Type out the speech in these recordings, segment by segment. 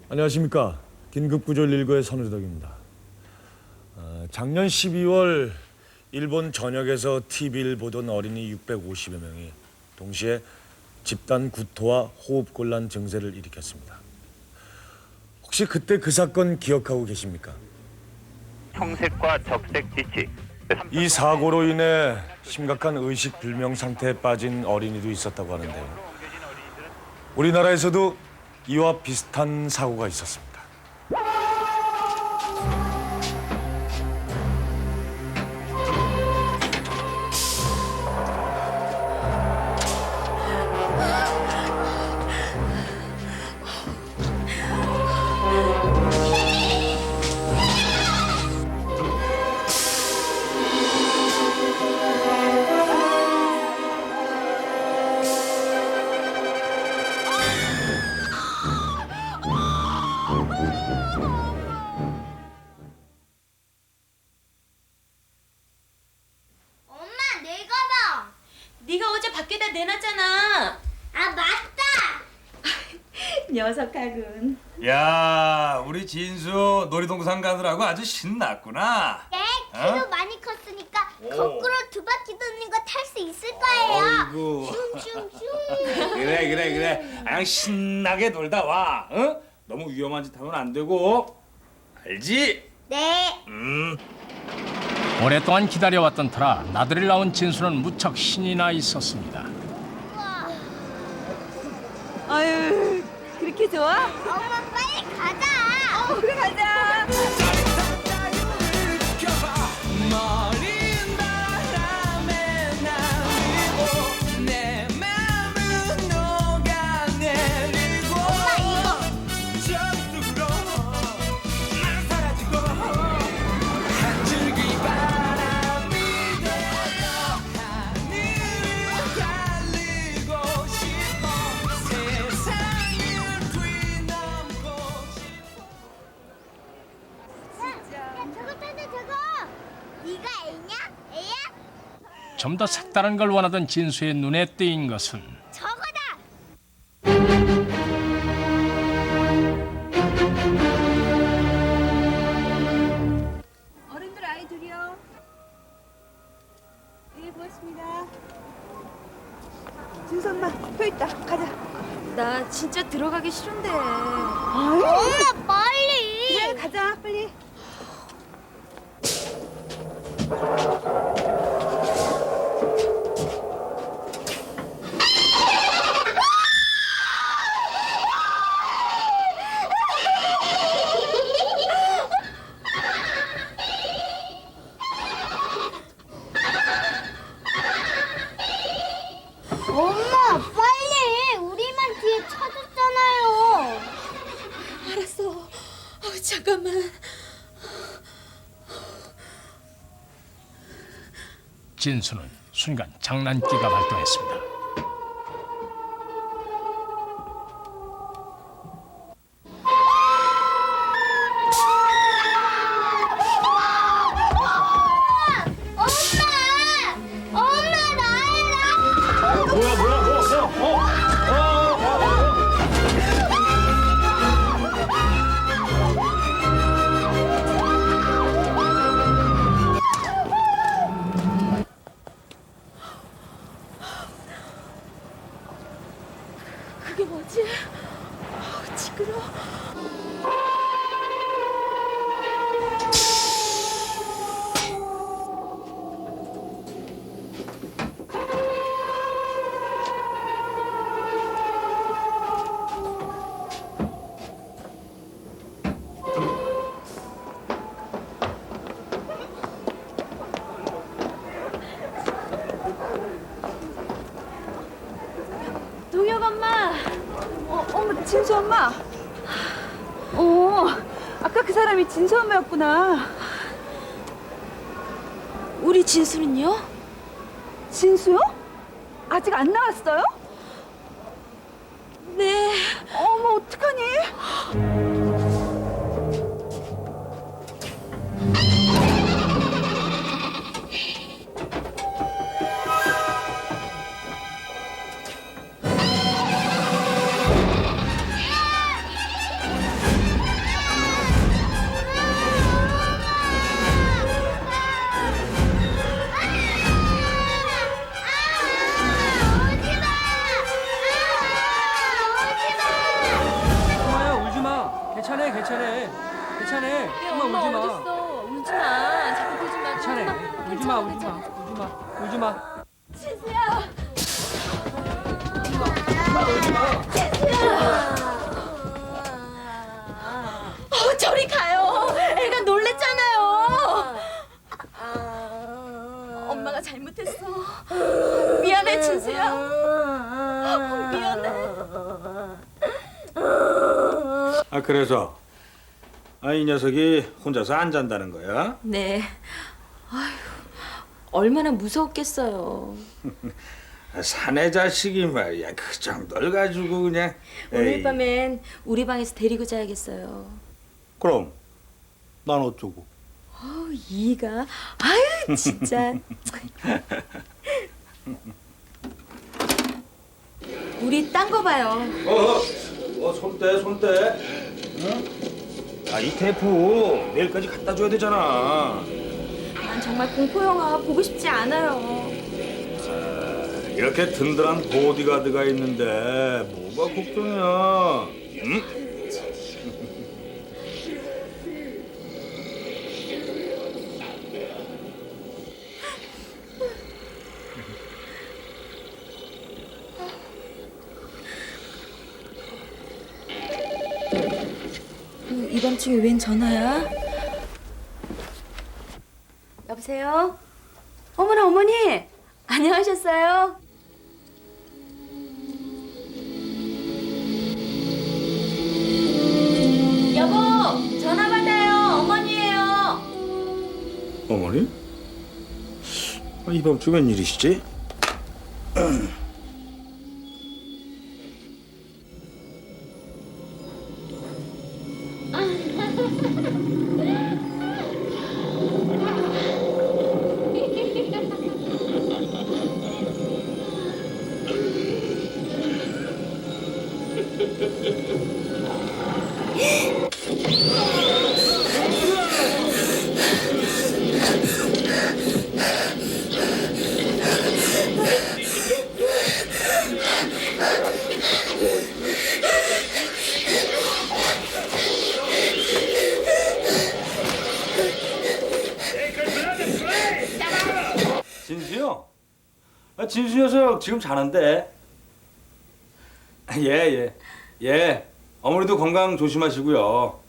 안녕하십니까. 긴급구조 119의 선우덕입니다. 작년 12월 일본 전역에서 TV를 보던 어린이 650여 명이 동시에 집단 구토와 호흡곤란 증세를 일으켰습니다. 혹시 그때 그 사건 기억하고 계십니까? 청색과 적색 빛이 이 사고로 인해 심각한 의식 불명 상태에 빠진 어린이도 있었다고 하는데요. 우리나라에서도 이와 비슷한 사고가 있었습니다. 엄마, 내 가방. 네가 어제 밖에다 내놨잖아. 아, 맞다. 녀석하군. 야, 우리 진수 놀이동산 가느라고 아주 신났구나. 네, 키도 많이 컸으니까 거꾸로 두 바퀴 도는 거 탈 수 있을 거예요. 아이고. 슝슝슝. 그래. 그냥 신나게 놀다 와. 응? 너무 위험한 짓 하면 안 되고. 알지? 네. 오랫동안 기다려왔던 터라 나들이를 나온 진수는 무척 신이 나 있었습니다. 아유, 그렇게 좋아? 엄마, 빨리 가자. 그래 가자. 저거 타자, 저거. 네가 애냐? 애야? 좀 더 색다른 걸 원하던 진수의 눈에 띄인 것은 저거다. 어른들 아이 둘이요. 예, 고맙습니다. 진수 엄마, 표 있다. 가자. 나 진짜 들어가기 싫은데. 엄마, 빨리. 그래, 가자, 빨리. 엄마, 빨리. 우리만 뒤에 찾았잖아요. 알았어. 잠깐만. 진수는 순간 장난기가 발동했습니다. 엄마! 엄마, 나야. 그게 뭐지? 지그러. 동혁 엄마. 어머, 진수 엄마. 아까 그 사람이 진수 엄마였구나. 우리 진수는요? 진수요? 아직 안 나왔어요? 네. 어머, 어떡하니? 괜찮아. 엄마 어딨어? 울지 마. 자꾸 보지 마. 괜찮아. 울지 마. 진수야. 저리 가요. 애가 놀랬잖아요. 엄마가 잘못했어. 미안해, 진수야. 미안해. 아 그래서 이 녀석이 혼자서 안 잔다는 거야? 네. 아휴, 얼마나 무서웠겠어요. 사내 자식이 말이야 그 정도를 가지고 그냥. 오늘 에이. 밤엔 우리 방에서 데리고 자야겠어요. 그럼 난 어쩌고? 이가 아유 진짜. 우리 딴 거 봐요. 손대. 응? 이 테이프 내일까지 갖다 줘야 되잖아. 난 정말 공포 영화 보고 싶지 않아요. 이렇게 든든한 보디가드가 있는데 뭐가 걱정이야? 응? 이 밤중에 웬 전화야? 여보세요? 어머나 어머니 안녕하셨어요? 여보 전화 받아요. 어머니예요. 어머니? 이 밤중에 웬일이시지? 진수요? 진수 녀석 지금 자는데. 예. 어머니도 건강 조심하시고요.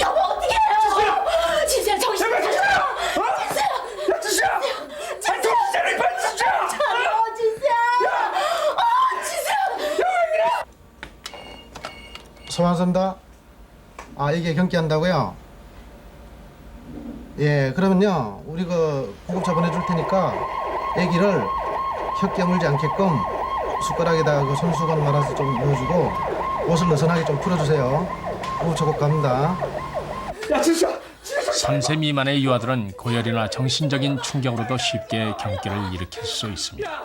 여보 어떻게 해요? 진수야 정신 차려. 진수야. 소환서입니다. 이게 경기한다고요? 예, 그러면요 우리 구급차 보내줄 테니까 애기를 혀끼 물지 않게끔 숟가락에다 손수건 말아서 좀 넣어주고 옷을 느슨하게 좀 풀어주세요. 구급차 곧 갑니다. 3세 미만의 유아들은 고열이나 정신적인 충격으로도 쉽게 경기를 일으킬 수 있습니다.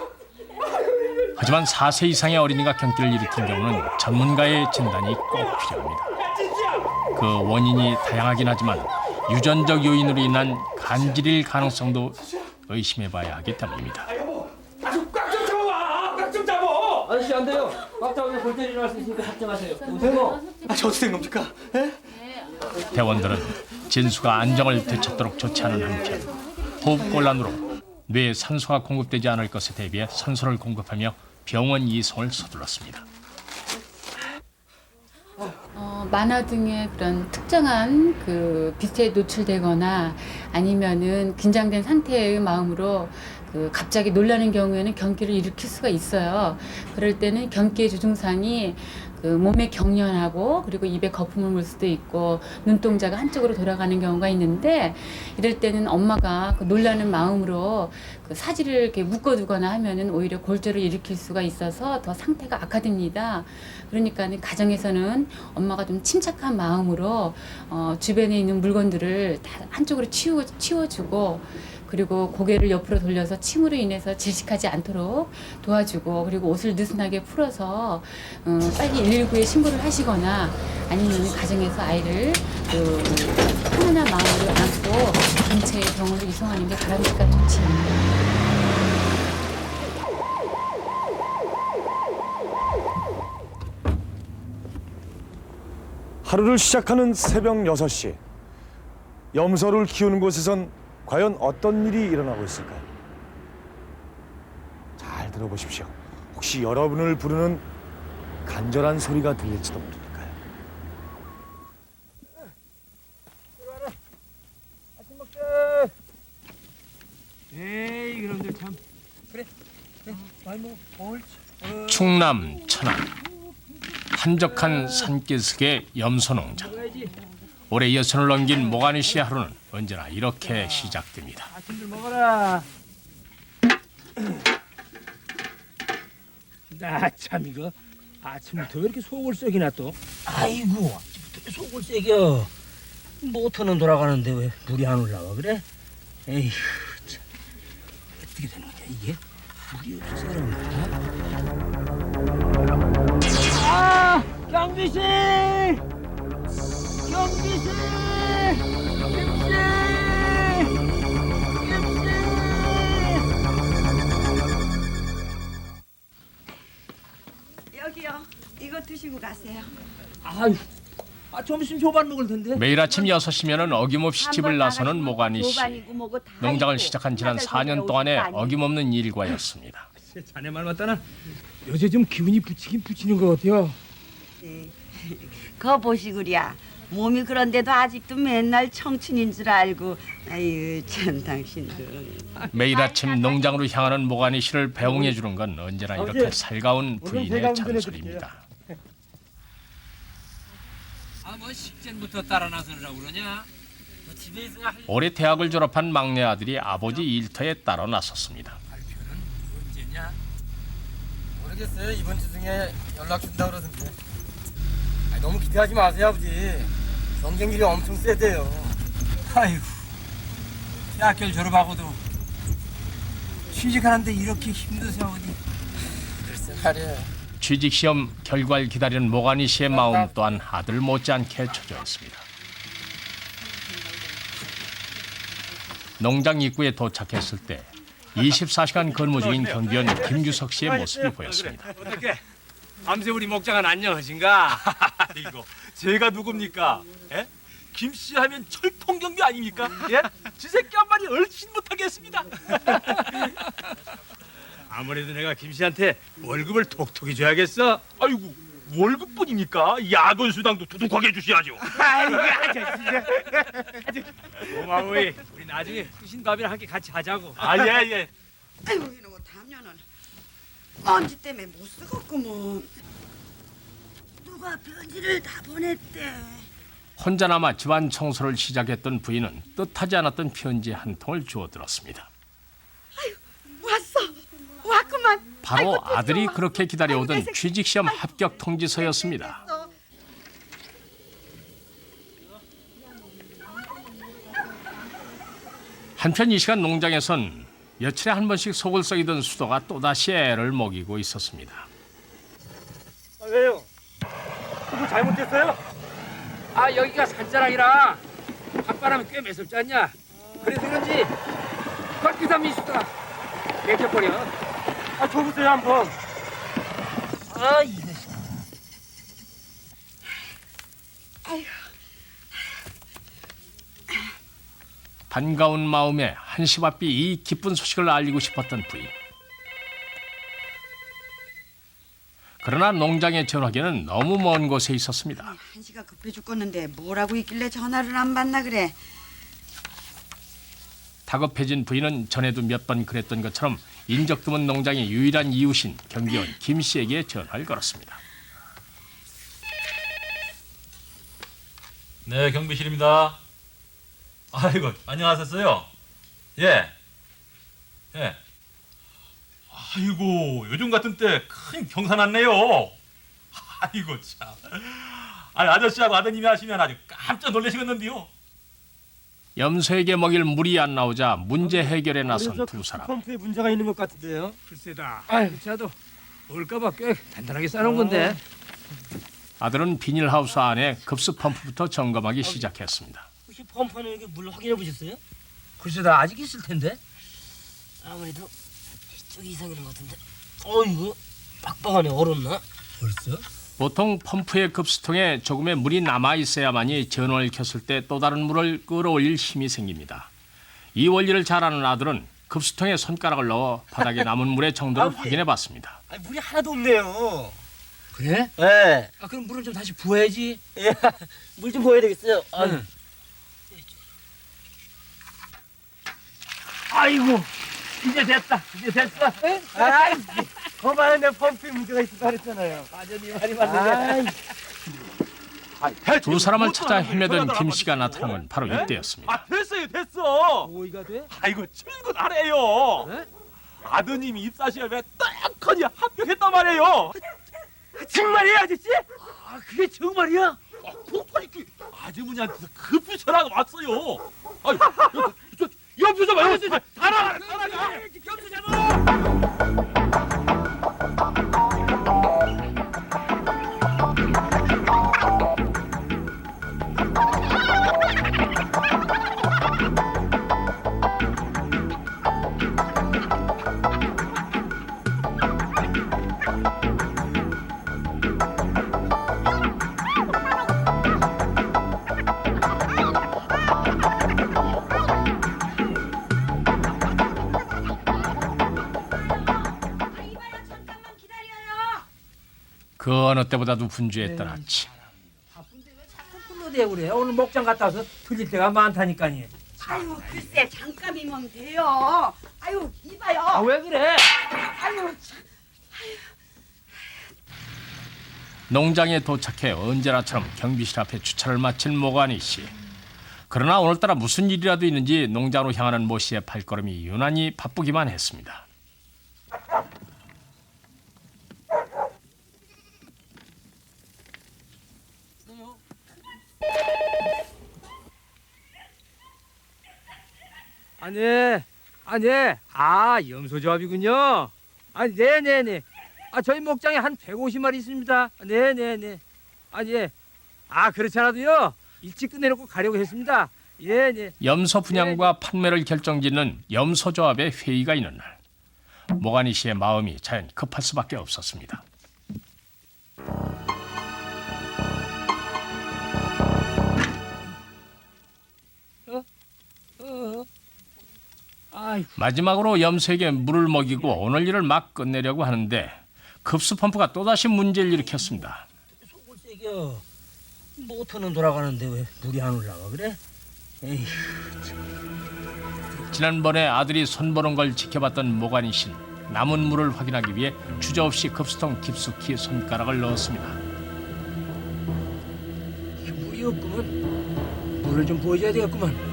하지만 4세 이상의 어린이가 경기를 일으킨 경우는 전문가의 진단이 꼭 필요합니다. 그 원인이 다양하긴 하지만 유전적 요인으로 인한 간질일 가능성도 의심해봐야 하기 때문입니다. 아저씨 안 돼요. 꽉 잡으면 골 때리러 갈 수 있으니까 걱정하세요. 오세요. 저 어떻게 된 겁니까? 대원들은 진수가 안정을 되찾도록 조치하는 한편 호흡곤란으로 뇌에 산소가 공급되지 않을 것에 대비해 산소를 공급하며 병원 이송을 서둘렀습니다. 만화 등의 그런 특정한 그 빛에 노출되거나 아니면은 긴장된 상태의 마음으로 갑자기 놀라는 경우에는 경기를 일으킬 수가 있어요. 그럴 때는 경기의 주증상이 그 몸에 경련하고 그리고 입에 거품을 물 수도 있고 눈동자가 한쪽으로 돌아가는 경우가 있는데 이럴 때는 엄마가 그 놀라는 마음으로 그 사지를 이렇게 묶어두거나 하면은 오히려 골절을 일으킬 수가 있어서 더 상태가 악화됩니다. 그러니까 가정에서는 엄마가 좀 침착한 마음으로 주변에 있는 물건들을 다 한쪽으로 치워주고 그리고 고개를 옆으로 돌려서 침으로 인해서 질식하지 않도록 도와주고 그리고 옷을 느슨하게 풀어서 빨리 119에 신고를 하시거나 아니면 가정에서 아이를 편안한 마음으로 안고 근처의 병원으로 이송하는 게 바람직한 조치입니다. 하루를 시작하는 새벽 6시. 염소를 키우는 곳에선 과연 어떤 일이 일어나고 있을까요? 잘 들어보십시오. 혹시 여러분을 부르는 간절한 소리가 들릴지도 모르니까요. 에이 그놈들 참. 그래. 많이 먹어. 충남 천안 한적한 산기슭의 염소농장. 올해 여선을 넘긴 모가니 씨의 하루는 언제나 이렇게 시작됩니다. 아침들 먹어라. 나 참 이거 아침부터 왜 이렇게 속을 썩이나 또? 아이고 아침부터 왜 속을 썩여? 모터는 돌아가는데 왜 물이 안 올라와 그래? 에휴 참 어떻게 되는 거냐 이게? 물이 없어서 그런가? 아 경비 씨! 경비 씨! 김씨! 여기요. 이거 드시고 가세요. 아유, 점심 조반 먹을 텐데. 매일 아침 6시면은 어김없이 집을 나서는 모가니 씨. 농장을 시작한 지난 4년 동안의 어김없는 일과였습니다. 자네 말 맞다나 요새 좀 기운이 붙이긴 붙이는 것 같아요. 네. 거 보시구랴. 몸이 그런데도 아직도 맨날 청춘인 줄 알고. 아유 참 당신들. 매일 아침 농장으로 향하는 모가니 씨를 배웅해 주는 건 언제나 이렇게 살가운 부인의 잔소리입니다. 뭐 식전부터 따라 나서느라고 그러냐? 뭐 집에 있어야 할 올해 대학을 졸업한 막내 아들이 아버지 일터에 따라 나섰습니다. 발표는 언제냐? 모르겠어요. 이번 주 중에 연락 준다 그러던데. 아니, 너무 기대하지 마세요, 아버지. 경쟁률이 엄청 세대요. 아이고, 대학교를 졸업하고도 취직하는데 이렇게 힘드세요 어디? 글쎄 말이에요. 취직 시험 결과를 기다리는 모가니 씨의 마음 또한 아들 못지않게 초조했습니다. 농장 입구에 도착했을 때 24시간 근무 중인 경비원 김규석 씨의 모습이 보였습니다. 어떻게? 밤새 우리 목장은 안녕하신가? 이거 제가 누굽니까? 예? 김씨 하면 철통경비 아닙니까? 예? 지 새끼 한 마리 얼씬 못하겠습니다. 아무래도 내가 김씨한테 월급을 톡톡히 줘야겠어. 아이고 월급뿐입니까? 야근 수당도 두둑하게 주셔야죠. 아이고 아저씨. 고마워요. 우리 나중에 뜨신 밥이랑 함께 같이 하자고. 아 예. 아이고 이놈의 담요는 먼지 때문에 못 쓰겠구먼. 누가 편지를 다 보냈대. 혼자 남아 집안 청소를 시작했던 부인은 뜻하지 않았던 편지 한 통을 주워들었습니다. 왔구만. 바로 아들이 그렇게 기다려오던 취직시험 합격 통지서였습니다. 한편 이 시간 농장에선 며칠에 한 번씩 속을 썩이던 수도가 또다시 애를 먹이고 있었습니다. 아, 왜요? 뭐 잘못됐어요? 아 여기가 산자락이라 밤바람이 꽤 매섭지 않냐? 그래서 그런지 헐기삼 이수가 맥혀버려. 아, 줘보세요 한번. 아 이거. 아이고. 반가운 마음에 한시바삐 이 기쁜 소식을 알리고 싶었던 부인. 그러나 농장의 전화기는 너무 먼 곳에 있었습니다. 한시가 급해 죽겠는데 뭐라고 있길래 전화를 안 받나 그래. 다급해진 부인은 전에도 몇 번 그랬던 것처럼 인적 드문 농장의 유일한 이웃인 경비원 김 씨에게 전화를 걸었습니다. 네, 경비실입니다. 아이고, 안녕하셨어요? 예. 예. 아이고, 요즘 같은 때 큰 경사 났네요. 아이고, 참. 아니, 아저씨하고 아드님이 하시면 아주 깜짝 놀라시겠는데요. 염소에게 먹일 물이 안 나오자 문제 해결에 나선 두 사람. 펌프에 문제가 있는 것 같은데요. 글쎄다. 아이, 저도 올까봐 꽤 단단하게 싸놓은 건데. 아들은 비닐하우스 안에 급수 펌프부터 점검하기 시작했습니다. 혹시 펌프는 여기 물 확인해 보셨어요? 글쎄다, 아직 있을 텐데. 아무래도 이쪽이 이상인 것 같은데. 이거 빡빡하네. 얼었나? 벌써? 보통 펌프의 급수통에 조금의 물이 남아 있어야만이 전원을 켰을 때 또 다른 물을 끌어올릴 힘이 생깁니다. 이 원리를 잘 아는 아들은 급수통에 손가락을 넣어 바닥에 남은 물의 정도를 확인해 봤습니다. 아니, 물이 하나도 없네요. 그래? 네. 그럼 물을 좀 다시 부어야지. 예, 물 좀 부어야 되겠어요. 아이고, 이제 됐다. 이제 됐어. 아이, 거봐요, 내 펌프에 문제가 있어서 그랬잖아요. 완전히 말이 맞는데. 두 사람을 찾아 헤매던 김 씨가 나타난 건 바로 이때였습니다. 아, 됐어요, 됐어. 뭐이가 돼? 아이고, 출근하래요. 네? 아드님이 입사시험에 딱하니 합격했단 말이에요. 정말이에요, 아저씨? 아, 그게 정말이야? 그렇다니 아주머니한테서 급히 전화가 왔어요. 아유, 염소 잡아, 염소 잡아. 달아가. 염소 잡아. 그 어느 때보다도 분주했던 아침. 바쁜데 왜 자꾸 불러대고 그래? 오늘 목장 갔다 와서 틀릴 때가 많다니까니. 아유, 글쎄 잠깐이면 돼요. 아유, 이봐요. 아, 왜 그래? 아유, 참. 농장에 도착해 언제나처럼 경비실 앞에 주차를 마친 모가니 씨. 그러나 오늘따라 무슨 일이라도 있는지 농장으로 향하는 모 씨의 발걸음이 유난히 바쁘기만 했습니다. 염소조합이군요. 네네네. 저희 목장에 한 150마리 있습니다. 네네네. 그렇지 않아도요. 일찍 끝내놓고 가려고 했습니다. 네. 염소 분양과 판매를 결정짓는 염소조합의 회의가 있는 날. 모가니 씨의 마음이 자연 급할 수밖에 없었습니다. 마지막으로 염소에게 물을 먹이고 오늘 일을 막 끝내려고 하는데 급수 펌프가 또다시 문제를 일으켰습니다. 속을 새겨. 모터는 돌아가는데 왜 물이 안 올라가 그래? 에이. 지난번에 아들이 손보는 걸 지켜봤던 모가니 씨는 남은 물을 확인하기 위해 주저없이 급수통 깊숙이 손가락을 넣었습니다. 물이 없구만. 물을 좀 부어줘야 되겠구만.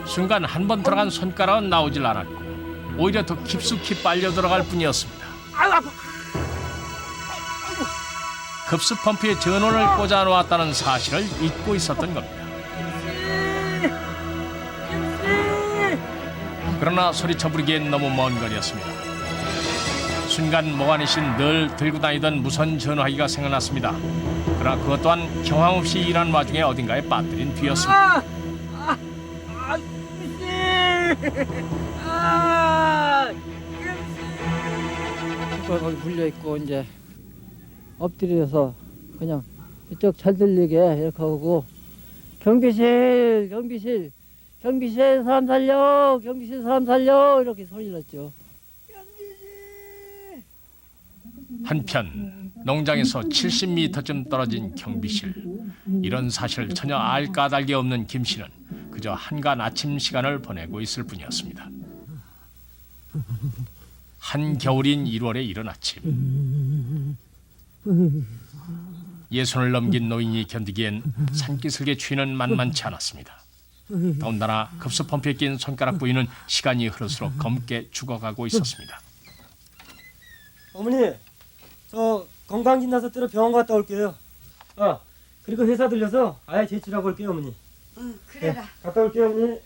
순간 한 번 들어간 손가락은 나오질 않았고 오히려 더 깊숙이 빨려 들어갈 뿐이었습니다. 급수 펌프에 전원을 꽂아 놓았다는 사실을 잊고 있었던 겁니다. 그러나 소리쳐 부르기엔 너무 먼 거리였습니다. 순간 모가니 씨는 늘 들고 다니던 무선 전화기가 생각났습니다. 그러나 그것 또한 경황 없이 일하는 와중에 어딘가에 빠뜨린 뒤였습니다. 거기 물려 있고 이제 엎드려서 그냥 이쪽 잘 들리게 이렇게 하고 경비실 사람 살려 경비실 사람 살려 이렇게 소리 났죠. 한편 농장에서 70m쯤 떨어진 경비실. 이런 사실을 전혀 알 까닭이 없는 김 씨는 그저 한간 아침 시간을 보내고 있을 뿐이었습니다. 한겨울인 1월의 이른 아침. 예순을 넘긴 노인이 견디기엔 산기슭의 추위는 만만치 않았습니다. 더군다나 급수펌프에 낀 손가락 부위는 시간이 흐를수록 검게 죽어가고 있었습니다. 어머니, 저 건강진단서 뜨러 병원 갔다 올게요. 아, 그리고 회사 들려서 아예 제출하고 올게요, 어머니. 응, 그래라. 네, 갔다 올게요, 어머니.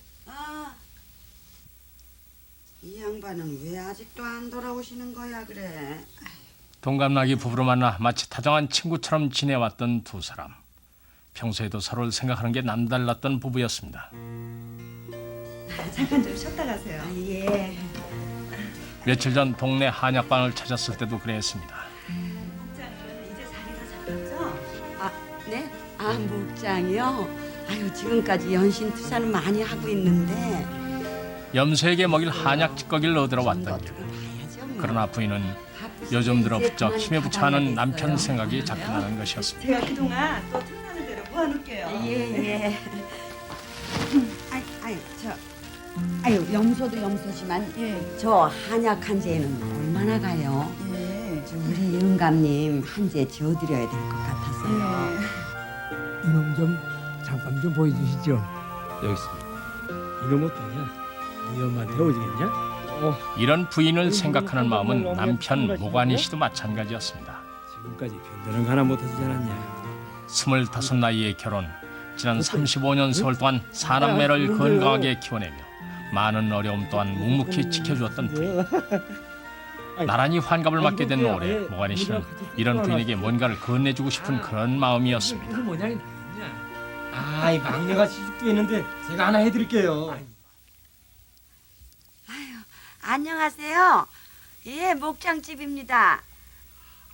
이 양반은 왜 아직도 안 돌아오시는 거야 그래? 동갑나기 부부로 만나 마치 다정한 친구처럼 지내왔던 두 사람. 평소에도 서로를 생각하는 게 남달랐던 부부였습니다. 잠깐 좀 쉬었다 가세요. 예. 며칠 전 동네 한약방을 찾았을 때도 그랬습니다. 이제 자리 다 잡았죠? 아, 네? 아, 목장이요? 아유, 지금까지 연신 투자는 많이 하고 있는데 염소에게 먹일 한약 찌꺼기를 얻으러 왔던 길. 그러나 부인은 요즘 들어 부쩍 힘에 부처하는 남편 생각이 자꾸 나는 것이었습니다. 제가 그동안 또 틈나는 대로 모아놓을게요. 예. 아유, 염소도 염소지만 저 한약 한제는 얼마나 가요? 우리 영감님 한제 지어드려야 될 것 같아서요. 이놈 좀 잠깐 좀 보여주시죠. 여기 있습니다. 이놈 어떠냐? 네 엄마한테 오지겠냐? 이런 부인을 생각하는 마음은 남편 모관이 씨도 마찬가지였습니다. 지금까지 변변한 거 하나 못하지 않았냐? 25 나이에 결혼, 지난 35년 세월 동안 사남매를 건강하게 키워내며 많은 어려움 또한 묵묵히 지켜주었던 부인. 나란히 환갑을 맞게 된 올해 모관이 씨는 이런 부인에게 뭔가를 건네주고 싶은 그런 마음이었습니다. 무슨 모양이 나겠냐? 아이, 막내가 시집도 했는데 제가 하나 해드릴게요. 안녕하세요. 예, 목장집입니다.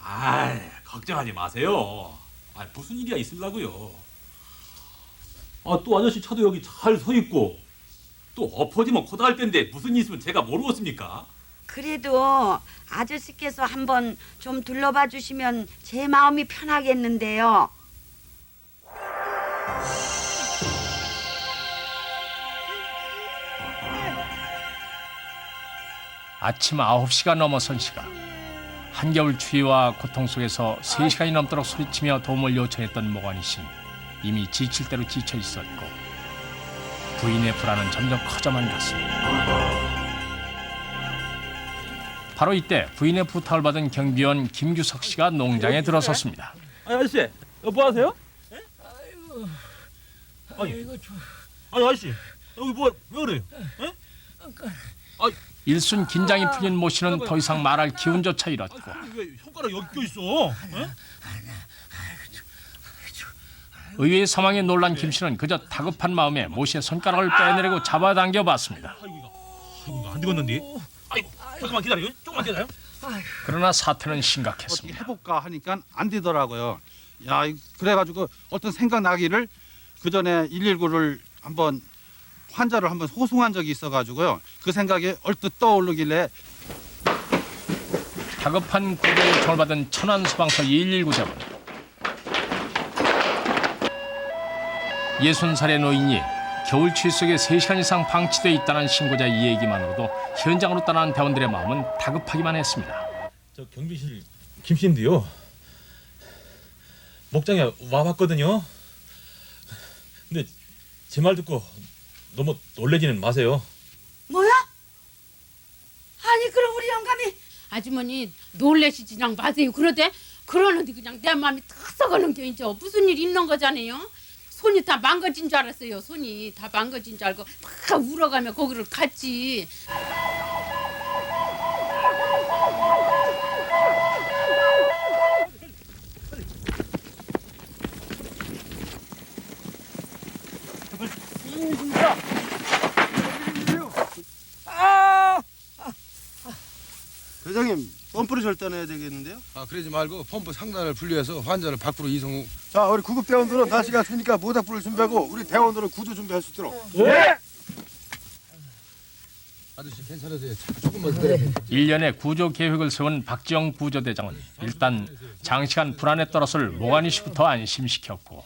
아, 걱정하지 마세요. 아, 무슨 일이야 있으려고요. 아, 또 아저씨 차도 여기 잘 서 있고 또 엎어지면 코다할 텐데 무슨 일 있으면 제가 모르겠습니까? 그래도 아저씨께서 한번 좀 둘러봐 주시면 제 마음이 편하겠는데요. 아침 9시가 넘어선 시각. 한겨울 추위와 고통 속에서 3시간이 넘도록 소리치며 도움을 요청했던 모관이 씨는 이미 지칠 대로 지쳐 있었고 부인의 불안은 점점 커져만 갔습니다. 바로 이때 부인의 부탁을 받은 경비원 김규석 씨가 농장에 들어섰습니다. 아저씨, 뭐 하세요? 아니 아저씨, 여기 뭐 왜 그래요? 일순 긴장이 풀린 모 씨는 더 이상 말할 기운조차 잃었고 왜 손가락 여기 껴 있어? 의외의 상황에 놀란 김 씨는 그저 다급한 마음에 모 씨의 손가락을 빼내려고 잡아당겨 봤습니다. 아이고, 안 되겠는데? 아이고, 잠깐만 기다려. 조금만 기다려. 그러나 사태는 심각했습니다. 해볼까 하니까 안 되더라고요. 야, 그래가지고 어떤 생각 나기를 그 전에 119를 한번 환자를 한번 호송한 적이 있어가지고요. 그 생각이 얼뜻 떠오르길래 다급한 구조 요청을 받은 천안소방서 119 대원. 60살의 노인이 겨울 추위 속에 3시간 이상 방치돼 있다는 신고자 이 얘기만으로도 현장으로 떠난 대원들의 마음은 다급하기만 했습니다. 저 경비실 김 씨인데요. 목장에 와봤거든요. 근데 제 말 듣고 너무 놀래지는 마세요. 뭐야? 아니, 그럼 우리 영감이 아주머니 놀래시지 그냥 마세요. 그러는데 그냥 내 마음이 탁 썩어는 게 이제 무슨 일 있는 거잖아요. 손이 다 망가진 줄 알았어요. 손이 다 망가진 줄 알고 막 울어가며 거기를 갔지. 회장님, 펌프를 절단해야 되겠는데요? 아, 그러지 말고 펌프 상단을 분리해서 환자를 밖으로 이송 후. 자, 우리 구급 대원들은 날씨가 추우니까 모닥불을 준비하고 우리 대원들은 구조 준비할 수 있도록. 네. 아저씨 괜찮으세요? 조금만 기다려. 1년의 구조 계획을 세운 박지영 구조대장은 일단 장시간 불안에 떨었을 모관이 씨부터 안심시켰고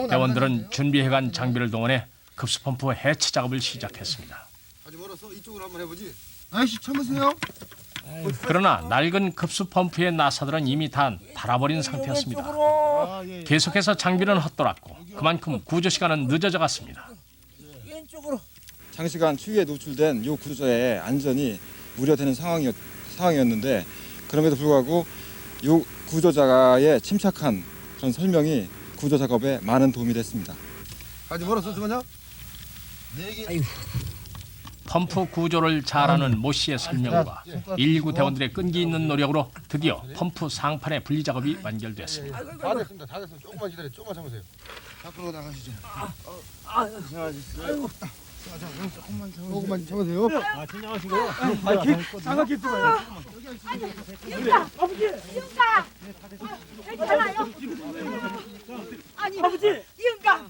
대원들은 준비해간 장비를 동원해 급수펌프 해체 작업을 시작했습니다. 아주 멀어서 이쪽으로 한번 해보지. 아저씨 참으세요. 그러나 낡은 급수 펌프의 나사들은 이미 다 닳아버린 상태였습니다. 계속해서 장비는 헛돌았고 그만큼 구조 시간은 늦어져 갔습니다. 장시간 추위에 노출된 이 구조자의 안전이 우려되는 상황이었는데 그럼에도 불구하고 이 구조자의 침착한 그런 설명이 구조 작업에 많은 도움이 됐습니다. 아직 멀었어, 잠깐요. 펌프 구조를 잘하는 모 씨의 설명과 119 대원들의 끈기 있는 노력으로 드디어 펌프 상판의 분리 작업이 완결됐습니다. 다 됐습니다. 다 됐습니다. 조금만 기다려. 조금만 참으세요. 밖으로 나가시죠. 아이고. 조금만 참으세요. 진정하시고요. 장갑 들어요. 이은가, 아버지, 이은가. 괜찮아요. 아니, 아버지, 이은가.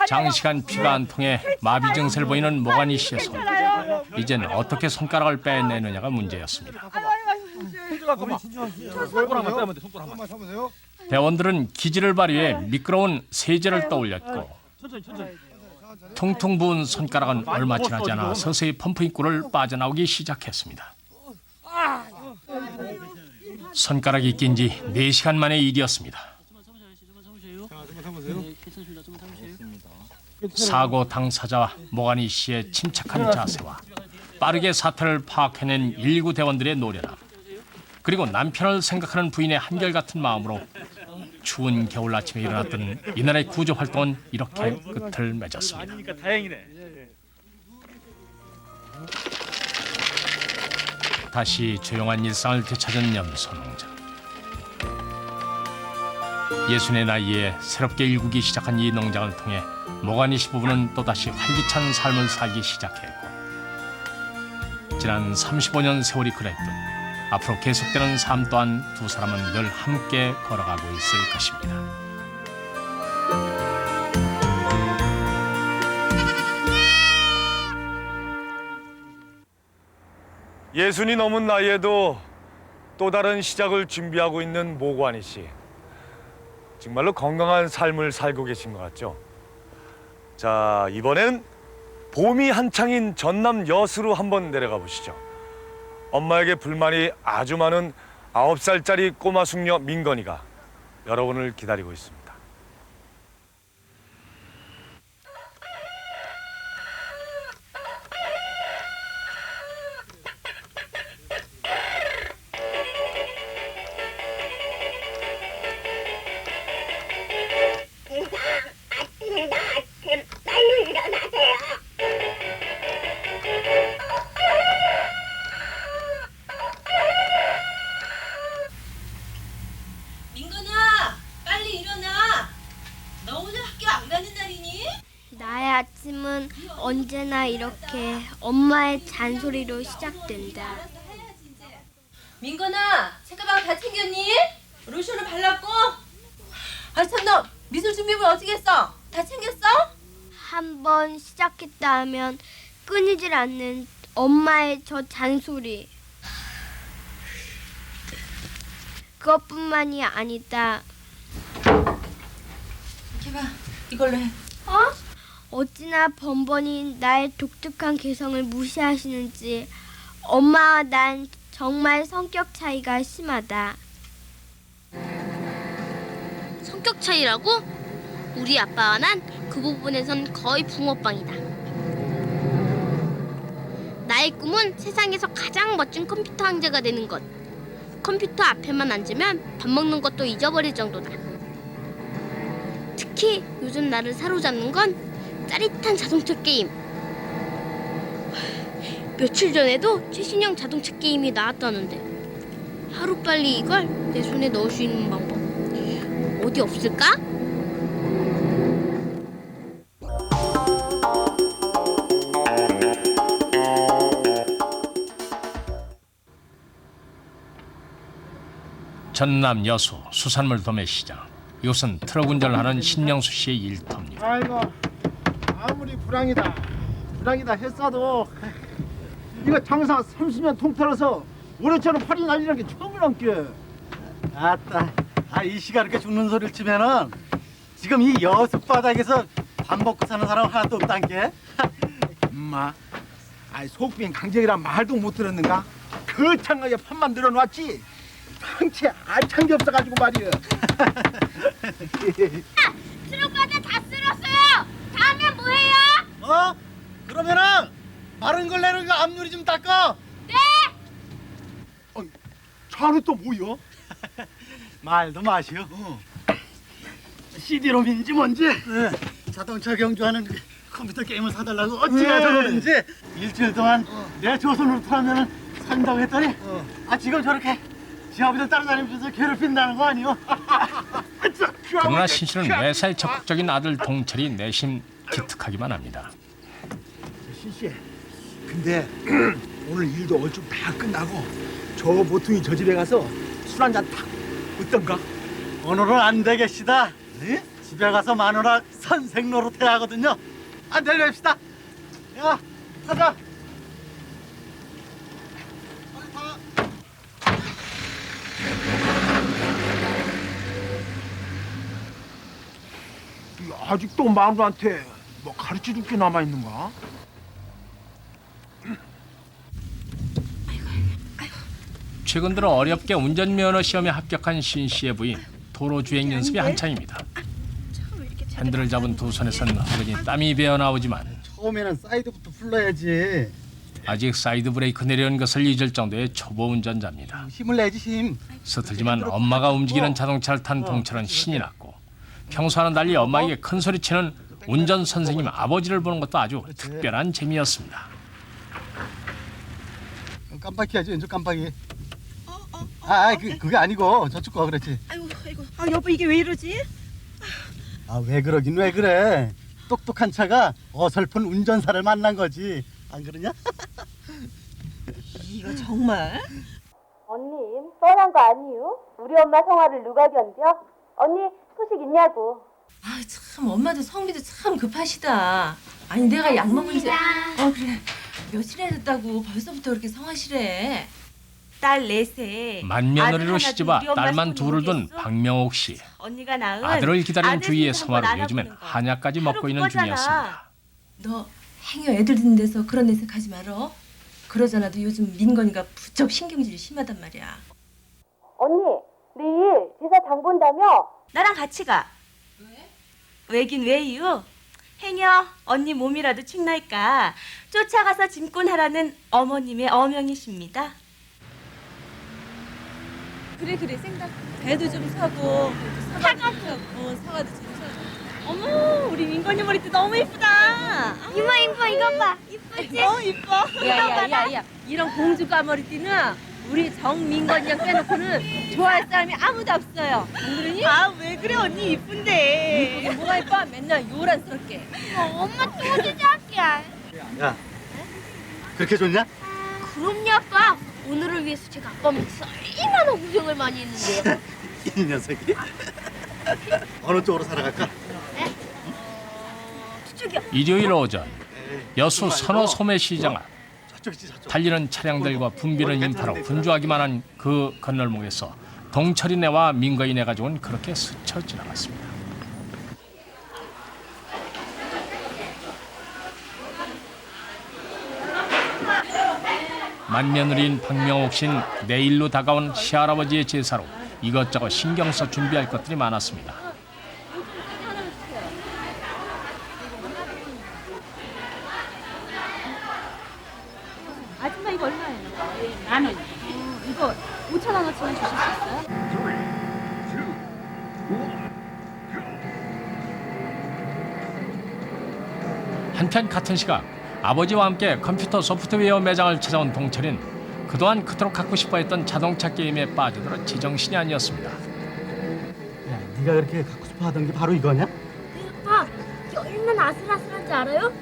장시간 피가 안 통해 마비 증세를 보이는 모가니 씨의 손. 이젠 어떻게 손가락을 빼내느냐가 문제였습니다. 대원들은 기지를 발휘해 미끄러운 세제를 떠올렸고 퉁퉁 부은 손가락은 얼마 지나지 않아 서서히 펌프 입구를 빠져나오기 시작했습니다. 손가락이 낀 지 4시간 만의 일이었습니다. 사고 당사자와 모가니 씨의 침착한 자세와 빠르게 사태를 파악해낸 119 대원들의 노련함, 그리고 남편을 생각하는 부인의 한결같은 마음으로 추운 겨울 아침에 일어났던 이날의 구조 활동은 이렇게 끝을 맺었습니다. 다시 조용한 일상을 되찾은 염소농장. 60의 나이에 새롭게 일구기 시작한 이 농장을 통해 모가니 씨 부부는 또다시 활기찬 삶을 살기 시작했고 지난 35년 세월이 그랬듯 앞으로 계속되는 삶 또한 두 사람은 늘 함께 걸어가고 있을 것입니다. 예순이 넘은 나이에도 또 다른 시작을 준비하고 있는 모관이 씨. 정말로 건강한 삶을 살고 계신 것 같죠? 자, 이번엔 봄이 한창인 전남 여수로 한번 내려가 보시죠. 엄마에게 불만이 아주 많은 9살짜리 꼬마 숙녀 민건이가 여러분을 기다리고 있습니다. 민건아, 빨리 일어나. 너 오늘 학교 안 가는 날이니? 나의 아침은 언제나 이렇게 엄마의 잔소리로 시작된다. 민건아, 책가방 다 챙겼니? 로션을 발랐고? 아 참, 너 미술 준비물 어떻게 했어? 다 챙겼어? 한번 시작했다 하면 끊이질 않는 엄마의 저 잔소리. 그것뿐만이 아니다. 제발 이걸로 해. 어찌나 번번이 나의 독특한 개성을 무시하시는지 엄마와 난 정말 성격 차이가 심하다. 성격 차이라고? 우리 아빠와 난 그 부분에선 거의 붕어빵이다. 나의 꿈은 세상에서 가장 멋진 컴퓨터 황제가 되는 것. 컴퓨터 앞에만 앉으면 밥 먹는 것도 잊어버릴 정도다. 특히 요즘 나를 사로잡는 건 짜릿한 자동차 게임. 며칠 전에도 최신형 자동차 게임이 나왔다는데 하루빨리 이걸 내 손에 넣을 수 있는 방법 어디 없을까? 전남 여수 수산물 도매 시장. 이곳은 트럭 운전을 하는 신명수 씨의 일터입니다. 아이고, 아무리 불황이다 했어도 이거 장사 30년 통틀어서 올해처럼 팔이 날리는 게 처음이란 게. 아따, 이 시간 이렇게 죽는 소리를 치면은 지금 이 여수 바닥에서 밥 먹고 사는 사람 하나도 없단 게. 엄마, 속빈 강정이란 말도 못 들었는가? 거창하게 판만 늘어놨지. 상체 알찬 게 없어가지고 말이야. 트럭가다 다 쓸었어요. 다음엔 뭐해요? 그러면은 마른 걸 내는 거 앞유리 좀 닦아. 네. 자네 또 뭐야? 말도 마시오. CD롬인지 뭔지 자동차 경주하는 컴퓨터 게임을 사달라고 어찌가 저러는지 일주일 동안 내 조선으로 틀어면 산다고 했더니 지금 저렇게 지아버지를 따라다니면서 괴롭힌다는 거 아니오? 그러나 신씨는 매사에 적극적인 아들 동철이 내심 기특하기만 합니다. 신씨, 근데 오늘 일도 얼추 다 끝나고 저 모퉁이 저 집에 가서 술 한잔 탁 어떤가? 오늘은 안 되겠시다. 네? 집에 가서 마누라 선생 노릇 해야 하거든요. 내려갑시다. 야, 타자. 아직도 마누라한테 뭐 가르쳐줄 게 남아 있는가? 최근 들어 어렵게 운전면허 시험에 합격한 신씨의 부인 도로 주행 연습이 한창입니다. 핸들을 잡은 두 손에선 흔히 땀이 배어 나오지만 처음에는 사이드부터 풀러야지. 아직 사이드 브레이크 내려는 것을 잊을 정도의 초보 운전자입니다. 힘을 내지 힘. 서툴지만 엄마가 움직이는 자동차를 탄 동철은 신이 났고 평소와는 달리 엄마에게 큰 소리치는 운전 선생님 아버지를 보는 것도 아주 특별한 재미였습니다. 깜빡이야지 왼쪽 깜빡이. 그게 아니고 저쪽 거 그렇지. 아이고. 여보 이게 왜 이러지? 왜 그러긴 왜 그래. 똑똑한 차가 어설픈 운전사를 만난 거지. 안 그러냐? 이거 정말? 언니 뻔한 거 아니유? 우리 엄마 성화를 누가 견뎌? 언니 소식 있냐고. 참 엄마도 성미도 참 급하시다. 아니 내가 약 먹은 지 그래 며칠이나 됐다고 벌써부터 그렇게 성화시래. 딸 넷에 맏며느리로 시집와 딸만 둘을 둔 박명옥 씨. 언니가 낳은 아들을 기다리는 주위의 아들 생각보다 성화로 요즘엔 한약까지 먹고 있는 그거잖아. 중이었습니다. 너 행여 애들 듣는 데서 그런 내색 하지 말어. 그러잖아도 요즘 민건이가 부쩍 신경질이 심하단 말이야. 언니 내일 제사 장 본다며? 나랑 같이 가. 왜? 왜긴 왜유? 행여 언니 몸이라도 축나니까 쫓아가서 짐꾼하라는 어머님의 어명이십니다. 그래 생각 배도 좀 사고 사과도 사고 사과도 좀 사고. 어머 우리 민건이 머리띠 너무 이쁘다. 이모 이거 봐. 이쁘지? 이뻐. 야야야야 이런 공주가 머리띠는 우리 정민건이랑 빼놓고는 좋아할 사람이 아무도 없어요. 안 그러니? 왜 그래 언니 이쁜데. 이쁘게 뭐가 이뻐? 맨날 요란스럽게. 엄마 또 어디지 할게. 야, 그렇게 좋냐? 그럼요 아빠. 오늘을 위해서 제가 아빠 밑에서 얼마나 고생을 많이 했는데요. 이 녀석이. 어느 쪽으로 살아갈까? 저쪽이요. 일요일 오전 여수 선호 소매시장 앞 달리는 차량들과 붐비는 인파로 분주하기만 한 그 건널목에서 동철이네와 민거이네 가족은 그렇게 스쳐 지나갔습니다. 맏며느리인 박명옥 씨는 내일로 다가온 시할아버지의 제사로 이것저것 신경 써 준비할 것들이 많았습니다. 아줌마 이거 얼마예요? 10,000원. 이거 5,000원어치만 주실 수 있어요? 한편 같은 시각 아버지와 함께 컴퓨터 소프트웨어 매장을 찾아온 동철인 그동안 그토록 갖고 싶어했던 자동차 게임에 빠져들어 제정신이 아니었습니다. 네가 그렇게 갖고 싶어 하던 게 바로 이거냐? 아빠 이게 얼마나 아슬아슬한지 알아요?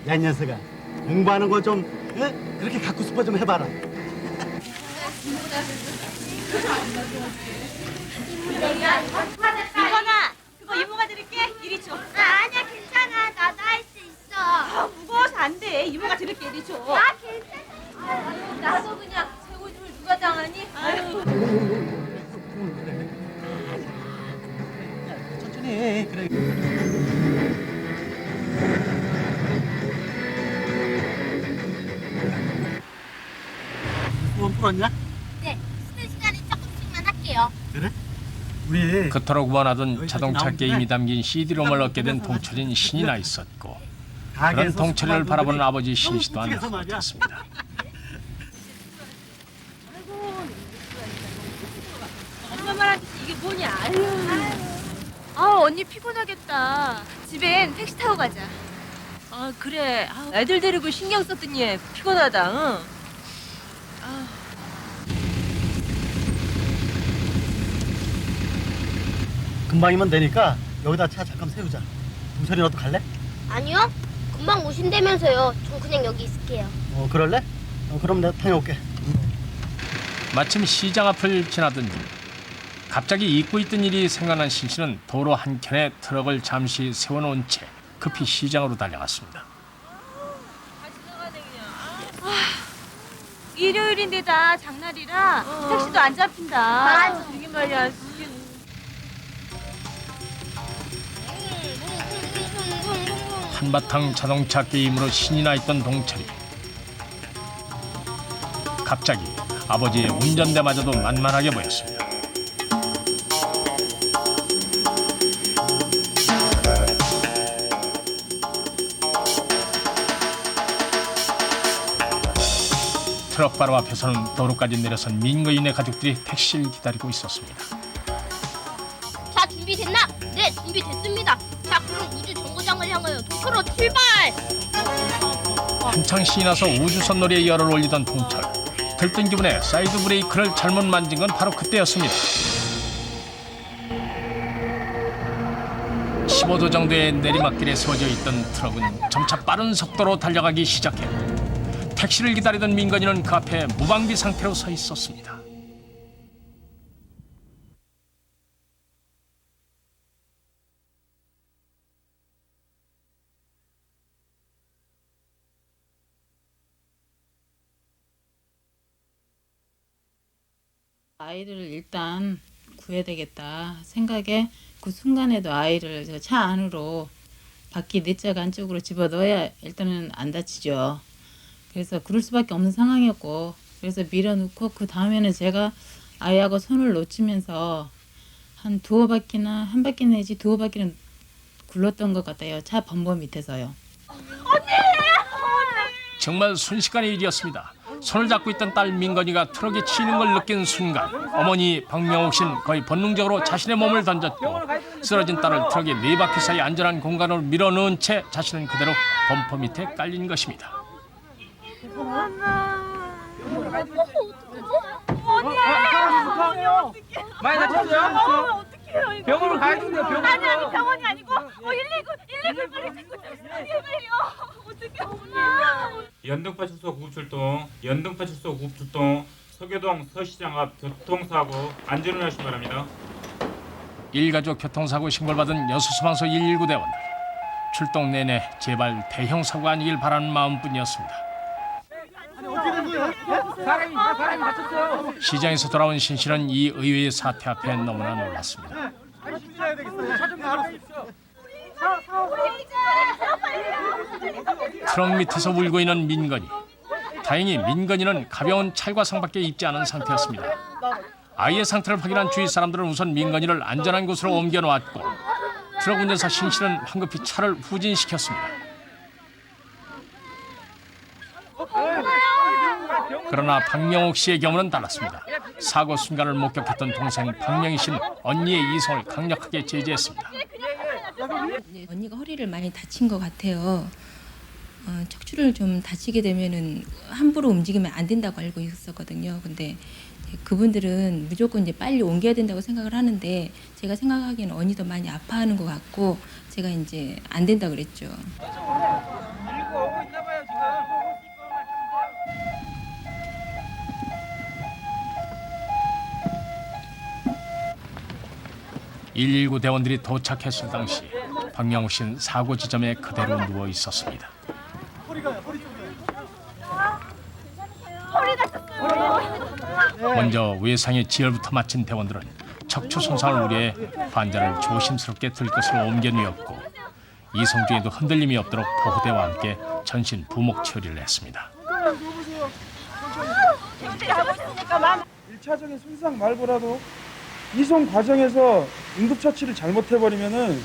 야, 이 녀석아. 공부하는 거 좀 그렇게 갖고 싶어 좀 해봐라. 민건아 그거 이모가 드릴게. 이리 줘. 아니야 괜찮아. 나도 할 수 있어. 무거워서 안 돼. 이모가 드릴게. 이리 줘. 괜찮아. 나도 그냥 새우젓을 누가 당하니? 아유. 천천히 해. 그래. 풀었냐? 네, 쉬는 시간에 조금씩만 할게요. 그래? 우리 그토록 원하던 자동차 게임이 담긴 CD롬을 얻게 된 동철인 신이 나 있었고 그런 동철이를 바라보는 아버지 신씨 또한 흐뭇했습니다. 엄마 말하듯이 이게 뭐냐? 아 언니 피곤하겠다. 집엔 택시 타고 가자. 아 그래. 애들 데리고 신경 썼더니 피곤하다. 응? 금방이면 되니까 여기다 차 잠깐 세우자. 동철이 너도 갈래? 아니요, 금방 오신다면서요. 전 그냥 여기 있을게요. 그럴래? 그럼 내가 다녀올게. 마침 시장 앞을 지나던 중 갑자기 잊고 있던 일이 생각난 신씨는 도로 한켠에 트럭을 잠시 세워놓은 채 급히 시장으로 달려갔습니다. 일요일인데다 장날이라 택시도 안 잡힌다. 맞아. 이게 말이야. 한바탕 자동차 게임으로 신이 나 있던 동철이 갑자기 아버지의 운전대마저도 만만하게 보였습니다. 트럭 바로 앞에서는 도로까지 내려선 민거인의 가족들이 택시를 기다리고 있었습니다. 자, 준비됐나? 네, 준비됐습니다. 자, 그럼 우주 정거장을 향하여 도쿄로 출발! 한창 신이 나서 우주선놀이에 열을 올리던 동철. 들뜬 기분에 사이드 브레이크를 잘못 만진 건 바로 그때였습니다. 15도 정도의 내리막길에 세워져 있던 트럭은 점차 빠른 속도로 달려가기 시작했고 택시를 기다리던 민건이는 그 앞에 무방비 상태로 서 있었습니다. 아이를 일단 구해야 되겠다 생각에 그 순간에도 아이를 저 차 안으로 바퀴 넷짝 안쪽으로 집어넣어야 일단은 안 다치죠. 그래서 그럴 수밖에 없는 상황이었고 그래서 밀어넣고 그 다음에는 제가 아이하고 손을 놓치면서 한 두어 바퀴나 한 바퀴 내지 두어 바퀴는 굴렀던 것 같아요. 차 범버 밑에서요. 정말 순식간의 일이었습니다. 손을 잡고 있던 딸 민건이가 트럭에 치이는 걸 느낀 순간 어머니 박명옥 씨는 거의 본능적으로 자신의 몸을 던졌고 쓰러진 딸을 트럭의 네 바퀴 사이 안전한 공간으로 밀어넣은 채 자신은 그대로 범퍼 밑에 깔린 것입니다. 많이 다쳤어요? 병원으로 가야 되는데요, 병원. 아니 병원이 아니고 119 빨리 찍고 어떡해 엄마. 연등파출소 구급출동, 연등파출소 구급출동, 서교동 서시장 앞 교통사고 안전운행하시기 바랍니다. 일가족 교통사고 신고를 받은 여수소방서 119 대원. 출동 내내 제발 대형 사고가 아니길 바라는 마음뿐이었습니다. 사람이 다쳤어요. 시장에서 돌아온 신 씨는 이 의외의 사태 앞에 너무나 놀랐습니다. 트럭 밑에서 울고 있는 민건이. 다행히 민건이는 가벼운 찰과상밖에 입지 않은 상태였습니다. 아이의 상태를 확인한 주위 사람들은 우선 민건이를 안전한 곳으로 옮겨놓았고 트럭 운전사 신 씨는 황급히 차를 후진시켰습니다. 그러나 박명옥 씨의 경우는 달랐습니다. 사고 순간을 목격했던 동생 박명희 씨는 언니의 이성을 강력하게 제지했습니다. 언니가 허리를 많이 다친 것 같아요. 척추를 좀 다치게 되면은 함부로 움직이면 안 된다고 알고 있었거든요. 근데 그분들은 무조건 이제 빨리 옮겨야 된다고 생각을 하는데 제가 생각하기에는 언니도 많이 아파하는 것 같고 제가 이제 안 된다 그랬죠. (119) 대원들이 도착했을 당시 박명욱 씨는 사고 지점에 그대로 누워 있었습니다. 먼저 외상의 지혈부터 마친 대원들은 척추 손상을 우려해 환자를 조심스럽게 들것으로 옮겨뉘었고 이송 중에도 흔들림이 없도록 보호대와 함께 전신 부목 처리를 했습니다. 하고 있으니까 맘. 1차적인 손상 말고라도 이송 과정에서 응급처치를 잘못해버리면은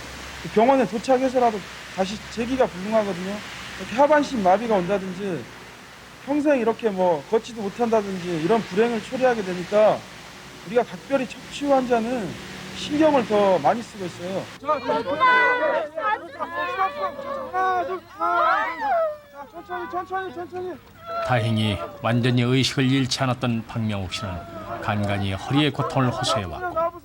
병원에 도착해서라도 다시 재기가 불능하거든요. 이렇게 하반신 마비가 온다든지 평생 이렇게 뭐 걷지도 못한다든지 이런 불행을 초래하게 되니까 우리가 각별히 척추 환자는 신경을 더 많이 쓰고 있어요. 천천히. 다행히 완전히 의식을 잃지 않았던 박명욱 씨는 간간히 허리의 고통을 호소해왔고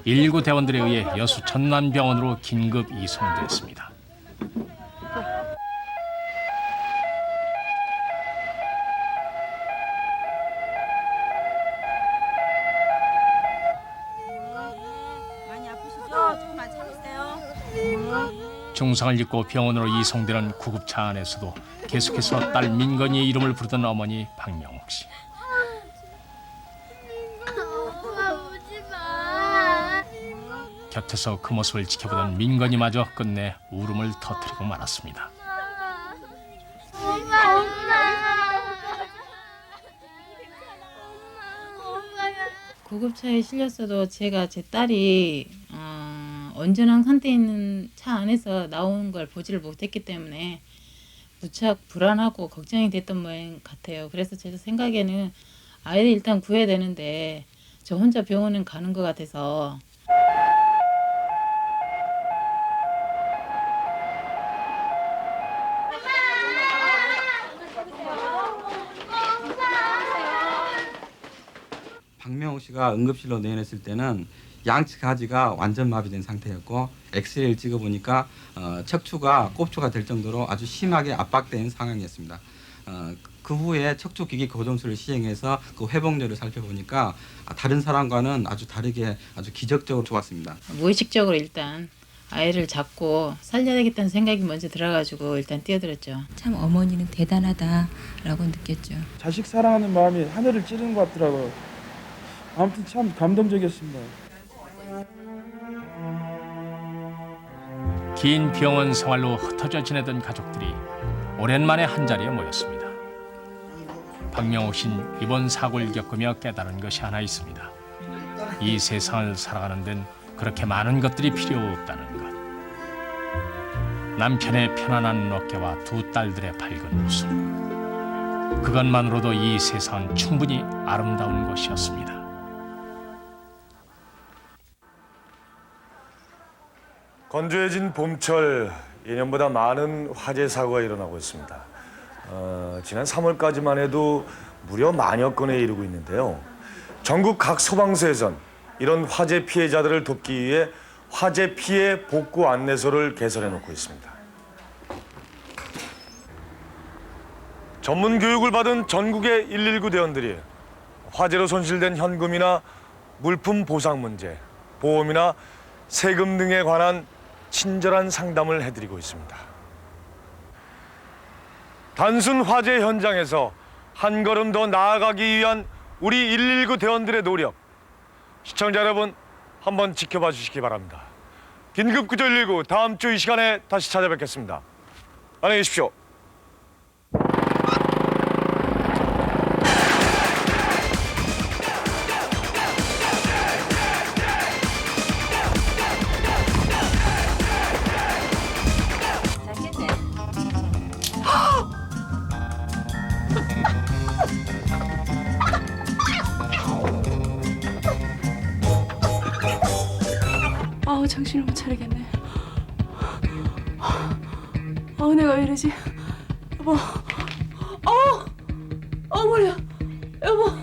119 대원들에 의해 여수 전남병원으로 긴급 이송됐습니다. 많이 아프시죠? 조금만 참으세요. 중상을 입고 병원으로 이송되는 구급차 안에서도 계속해서 딸 민건이의 이름을 부르던 어머니 박명욱 씨. 엄마 오지 마. 곁에서 그 모습을 지켜보던 민건이마저 끝내 울음을 터뜨리고 말았습니다. 엄마. 구급차에 실렸어도 제가 제 딸이 안전한 상태에 있는 차 안에서 나오는 걸 보지를 못했기 때문에 무척 불안하고 걱정이 됐던 모양 같아요. 그래서 제 생각에는 아이를 일단 구해야 되는데 저 혼자 병원은 가는 것 같아서 박명욱 씨가 응급실로 내원했을 때는 양측 가지가 완전 마비된 상태였고 엑스레이를 찍어보니까 척추가 꼽추가 될 정도로 아주 심하게 압박된 상황이었습니다. 그 후에 척추기기 교정술을 시행해서 그 회복률을 살펴보니까 다른 사람과는 아주 다르게 아주 기적적으로 좋았습니다. 무의식적으로 일단 아이를 잡고 살려야 되겠다는 생각이 먼저 들어가지고 일단 뛰어들었죠. 참 어머니는 대단하다라고 느꼈죠. 자식 사랑하는 마음이 하늘을 찌르는 것 같더라고요. 아무튼 참 감동적이었습니다. 긴 병원 생활로 흩어져 지내던 가족들이 오랜만에 한자리에 모였습니다. 박명욱 씨는 이번 사고를 겪으며 깨달은 것이 하나 있습니다. 이 세상을 살아가는 데는 그렇게 많은 것들이 필요 없다는 것. 남편의 편안한 어깨와 두 딸들의 밝은 웃음. 그것만으로도 이 세상은 충분히 아름다운 것이었습니다. 건조해진 봄철, 예년보다 많은 화재 사고가 일어나고 있습니다. 지난 3월까지만 해도 무려 만여 건에 이르고 있는데요. 전국 각 소방서에선 이런 화재 피해자들을 돕기 위해 화재 피해 복구 안내서를 개설해 놓고 있습니다. 전문 교육을 받은 전국의 119 대원들이 화재로 손실된 현금이나 물품 보상 문제, 보험이나 세금 등에 관한 친절한 상담을 해드리고 있습니다. 단순 화재 현장에서 한 걸음 더 나아가기 위한 우리 119 대원들의 노력, 시청자 여러분 한번 지켜봐 주시기 바랍니다. 긴급구조 119 다음 주 이 시간에 다시 찾아뵙겠습니다. 안녕히 계십시오. 아우 정신을 못 차리겠네. 내가 왜 이러지? 여보. 머리야. 여보.